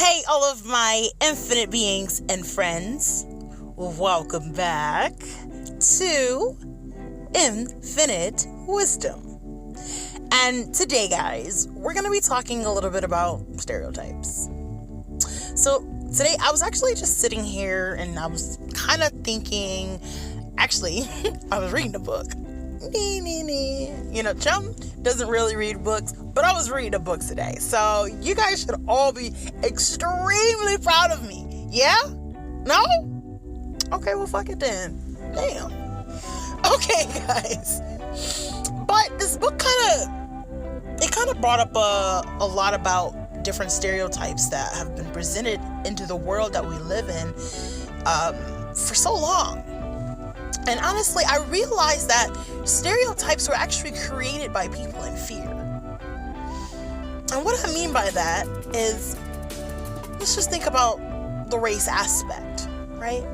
Hey, all of my infinite beings and friends, welcome back to Infinite Wisdom. And today, guys, we're going to be talking a little bit about stereotypes. So today, I was actually just sitting here and I was kind of thinking, actually, I was reading a book. You know, Chum doesn't really read books, but I was reading a book today. So you guys should all be extremely proud of me. Yeah? No? Okay, well, fuck it then. Damn. Okay, guys. But this book kind of brought up a lot about different stereotypes that have been presented into the world that we live in for so long. And honestly, I realized that stereotypes were actually created by people in fear. And what I mean by that is, let's just think about the race aspect, right?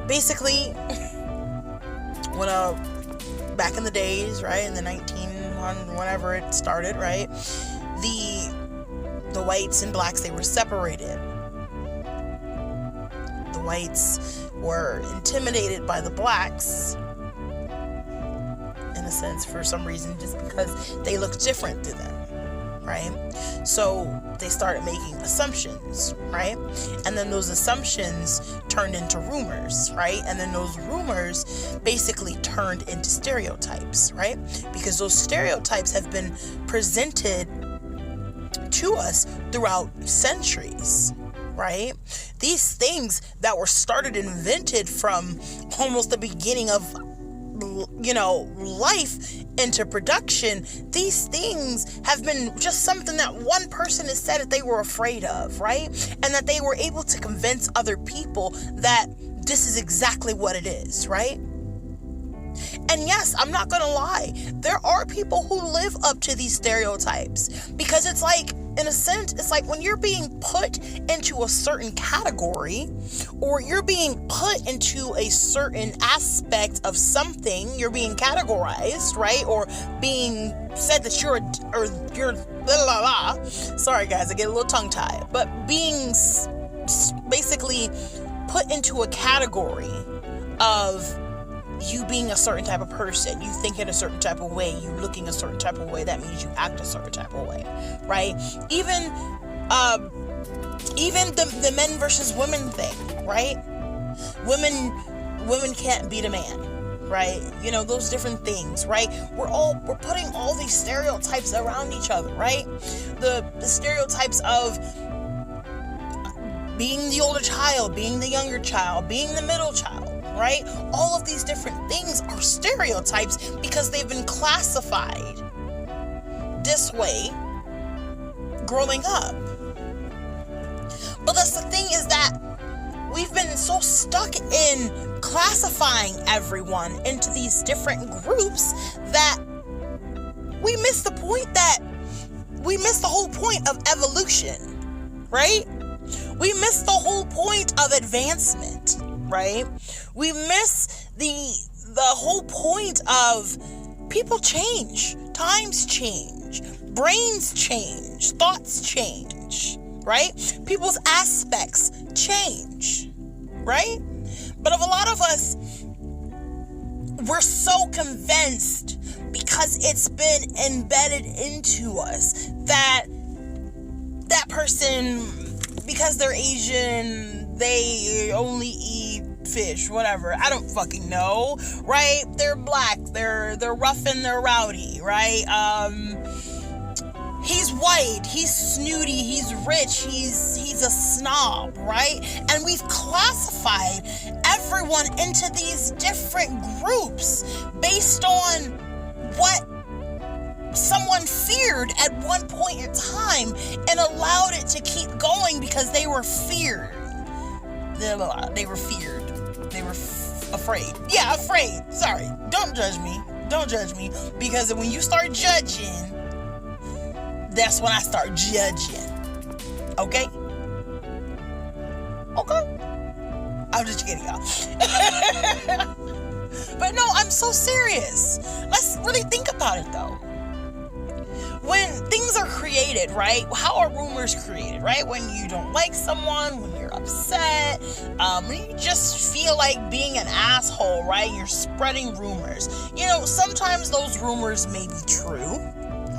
Basically, when back in the days, right, in the 1900, whenever it started, right, the whites and blacks, they were separated. The whites were intimidated by the blacks, in a sense, for some reason, just because they looked different to them, right? So they started making assumptions, right? And then those assumptions turned into rumors, right? And then those rumors basically turned into stereotypes, right? Because those stereotypes have been presented to us throughout centuries, right? These things that were started and invented from almost the beginning of, life into production, these things have been just something that one person has said that they were afraid of, right? And that they were able to convince other people that this is exactly what it is, right? And yes, I'm not gonna lie, there are people who live up to these stereotypes, because it's like, in a sense, it's like when you're being put into a certain category, or you're being put into a certain aspect of something, you're being categorized, right? Or being said that you're blah, blah, blah. Sorry guys, I get a little tongue-tied, but being basically put into a category of you being a certain type of person, you think in a certain type of way, you looking a certain type of way, that means you act a certain type of way, right? Even the men versus women thing, right? Women can't beat a man, right? You know, those different things, right? We're putting all these stereotypes around each other, right? The stereotypes of being the older child, being the younger child, being the middle child, right? All of these different things are stereotypes because they've been classified this way growing up. But that's the thing, is that we've been so stuck in classifying everyone into these different groups that we miss the whole point of evolution, right? We miss the whole point of advancement, right? We miss the whole point of people change, times change, brains change, thoughts change, right? People's aspects change, right? But of a lot of us, we're so convinced, because it's been embedded into us, that person, because they're Asian, they only eat fish, whatever. I don't fucking know, right? They're black, they're rough and they're rowdy, right? He's white, he's snooty, he's rich, he's a snob, right? And we've classified everyone into these different groups based on what someone feared at one point in time and allowed it to keep going because they were feared. They were feared. They were afraid. Yeah, afraid. Sorry. Don't judge me. Don't judge me. Because when you start judging, that's when I start judging. Okay? Okay? I'm just kidding, y'all. But no, I'm so serious. Let's really think about it, though. when things are created, right? How are rumors created, right? When you don't like someone, when you're upset, when you just feel like being an asshole, right? You're spreading rumors. Sometimes those rumors may be true,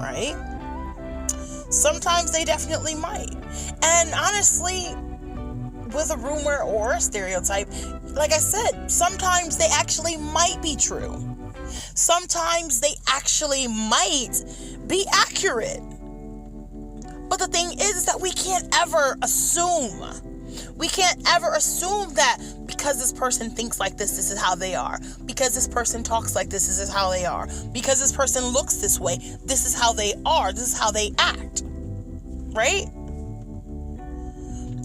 right? Sometimes they definitely might. And honestly, with a rumor or a stereotype, like I said, sometimes they actually might be true. Sometimes they actually might be accurate. But the thing is that we can't ever assume. We can't ever assume that because this person thinks like this is how they are. Because this person talks like this is how they are. Because this person looks this way, this is how they are. This is how they act. Right?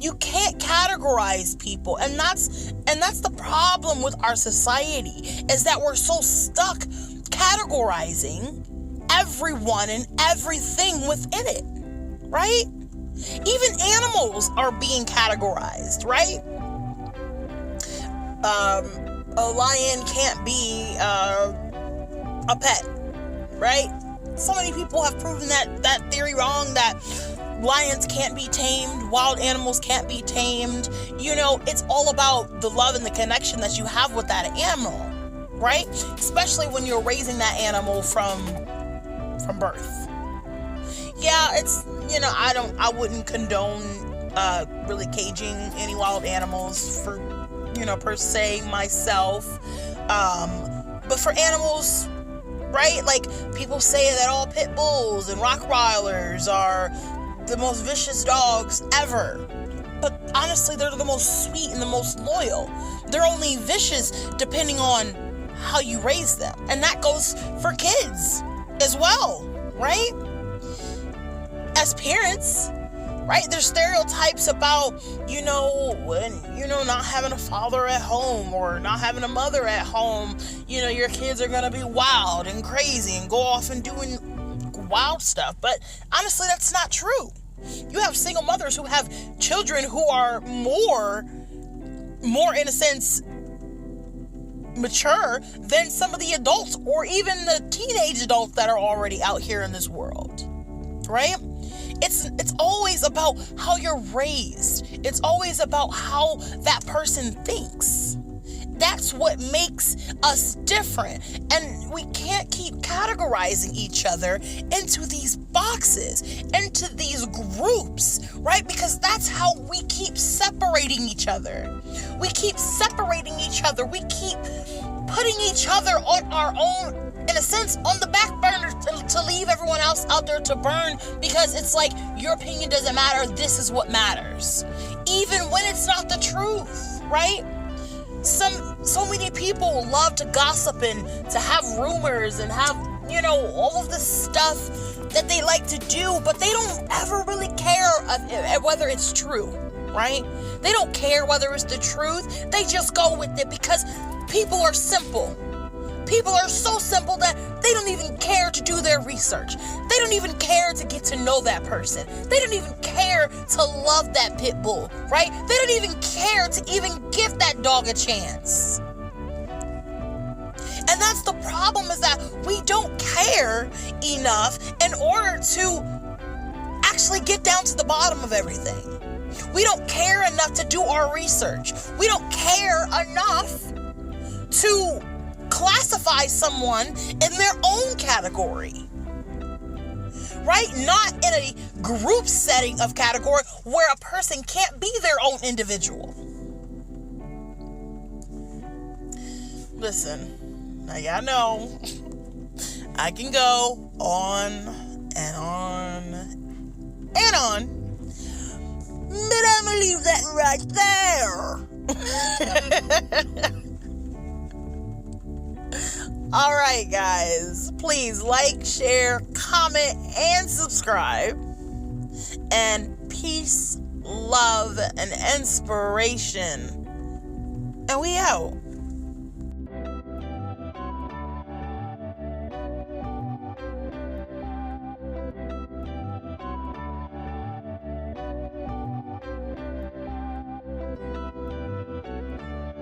You can't categorize people, and that's the problem with our society, is that we're so stuck categorizing everyone and everything within it, right? Even animals are being categorized, right? A lion can't be a pet, right? So many people have proven that theory wrong, that lions can't be tamed, wild animals can't be tamed. It's all about the love and the connection that you have with that animal, right? Especially when you're raising that animal from birth. Yeah, it's, I wouldn't condone really caging any wild animals for, per se myself. But for animals, right? Like, people say that all pit bulls and Rottweilers are the most vicious dogs ever. But honestly, they're the most sweet and the most loyal. They're only vicious depending on how you raise them. And that goes for kids as well, right? As parents, right? There's stereotypes about, not having a father at home or not having a mother at home. Your kids are going to be wild and crazy and go off and doing wild stuff. But honestly, that's not true. You have single mothers who have children who are more in a sense mature than some of the adults or even the teenage adults that are already out here in this world, right? It's always about how you're raised. It's always about how that person thinks. That's what makes us different. And we can't keep categorizing each other into these boxes, into these groups, right? Because that's how we keep separating each other. We keep separating each other. We keep putting each other on our own, in a sense, on the back burner to leave everyone else out there to burn, because it's like, your opinion doesn't matter. This is what matters. Even when it's not the truth, right? So many people love to gossip and to have rumors and have, all of this stuff that they like to do, but they don't ever really care whether it's true, right? They don't care whether it's the truth. They just go with it because people are simple. People are so simple that they don't even care to do their research. They don't even care to get to know that person. They don't even care to love that pit bull, right? They don't even care to even give that dog a chance. And that's the problem, is that we don't care enough in order to actually get down to the bottom of everything. We don't care enough to do our research. We don't care enough to classify someone in their own category, right? Not in a group setting of category where a person can't be their own individual. Listen, now y'all know I can go on and on and on, but I'm gonna leave that right there. All right, guys, please like, share, comment, and subscribe. And peace, love, and inspiration. And we out.